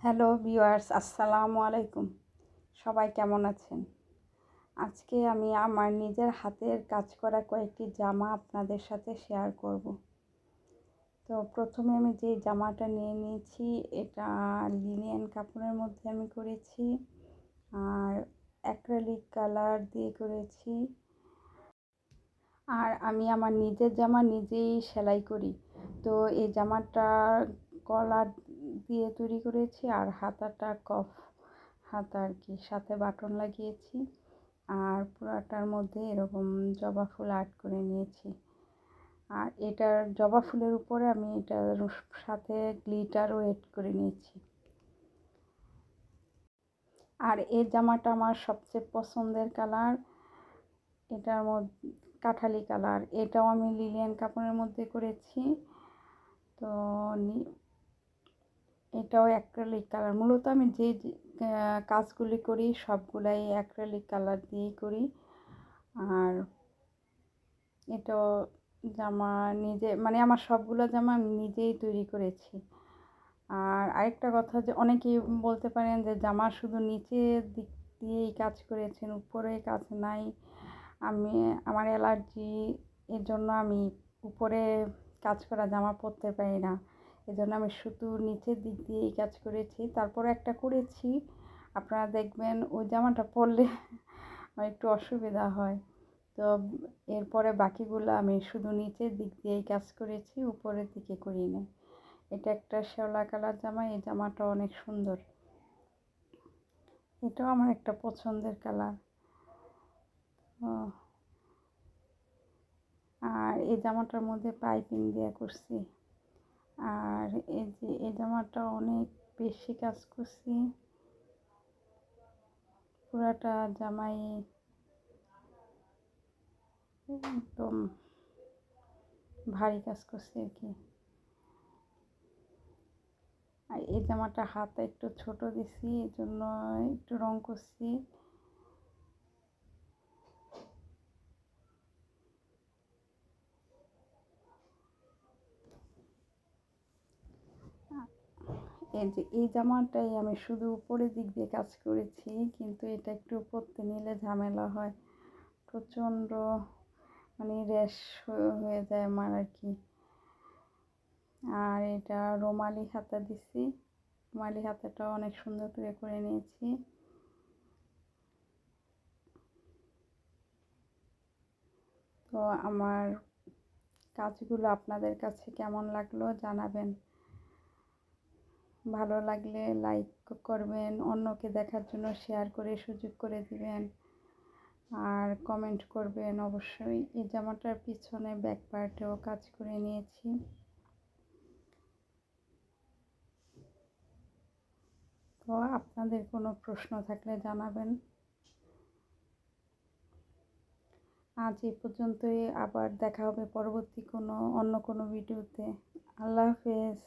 Hello viewers, আসসালামু আলাইকুম। সবাই কেমন আছেন? আজকে আমি আমার নিজের হাতের কাজ করা কয়েকটি জামা আপনাদের সাথে শেয়ার করব। তো প্রথমে আমি যে জামাটা নিয়ে নিয়েছি এটা লিনেন কাপড়ের মধ্যে আমি করেছি, আর অ্যাক্রিলিক কালার দিয়ে করেছি। আর আমি আমার নিজের জামা নিজেই সেলাই করি। তো এই জামাটার কলার দিয়ে তৈরি করেছি, আর হাতাটা কফ হাতা আর কি, সাথে বাটন লাগিয়েছি। আর পুরাটার মধ্যে এরকম জবা ফুল আর্ট করে নিয়েছি। আর এটার জবা ফুলের উপরে আমি এটার সাথে গ্লিটারও এড করে নিয়েছি। আর এই জামাটা আমার সবচেয়ে পছন্দের কালার, এটার মধ্যে কাঠালি কালার। এটাও আমি লিলিয়ান কাপড়ের মধ্যে করেছি। তো এটাও অ্যাক্রিলিক কালার। মূলত আমি যে কাজগুলি করি সবগুলাই অ্যাক্রিলিক কালার দিয়েই করি। আর এটাও জামা নিজে, মানে আমার সবগুলো জামা আমি নিজেই তৈরি করেছি। আর আরেকটা কথা, যে অনেকেই বলতে পারেন যে জামা শুধু নিচের দিক দিয়েই কাজ করেছেন, উপরে কাজ নাই। আমার অ্যালার্জি, এর জন্য আমি উপরে কাজ করা জামা পরতে পারি না। এজন্য আমি শুধু নিচের দিক দিয়েই কাজ করেছি। তারপরে একটা করেছি, আপনারা দেখবেন ওই জামাটা পরলে আমার একটু অসুবিধা হয়। তো এরপরে বাকিগুলো আমি শুধু নিচের দিক দিয়েই কাজ করেছি, উপরের দিকে করি না। এটা একটা শ্যাওলা কালার জামা। এই জামাটা অনেক সুন্দর, এটাও আমার একটা পছন্দের কালার। আর এই জামাটার মধ্যে পাইপিং দিয়ে করছি। আর এই জামাটা অনেক বেশি কাজ করছি, পুরাটা জামাই একদম ভারী কাজ করছি আর কি। আর এই জামাটা হাতে একটু ছোট দিছি, এই জন্য একটু রং করছি। এই জামাটাই আমি শুধু উপরের দিক দিয়ে কাজ করেছি, কিন্তু এটা একটু পরতে নিলে ঝামেলা হয়, প্রচণ্ড মানে র্যাশ হয়ে যায় আমার আর কি। আর এটা রুমালি হাতা দিছি, রুমালি হাতাটাও অনেক সুন্দর করে করে নিয়েছি। তো আমার কাজগুলো আপনাদের কাছে কেমন লাগলো জানাবেন। ভালো লাগলে লাইক করবেন, অন্যকে দেখার জন্য শেয়ার করে সুযোগ করে দিবেন, আর কমেন্ট করবেন অবশ্যই। এই জামাটার পিছনে ব্যাক পার্টেও কাজ করে নিয়েছি। তো আপনাদের কোনো প্রশ্ন থাকলে জানাবেন। আজ এই পর্যন্তই, আবার দেখা হবে পরবর্তী অন্য কোনো ভিডিওতে। আল্লাহ হাফেজ।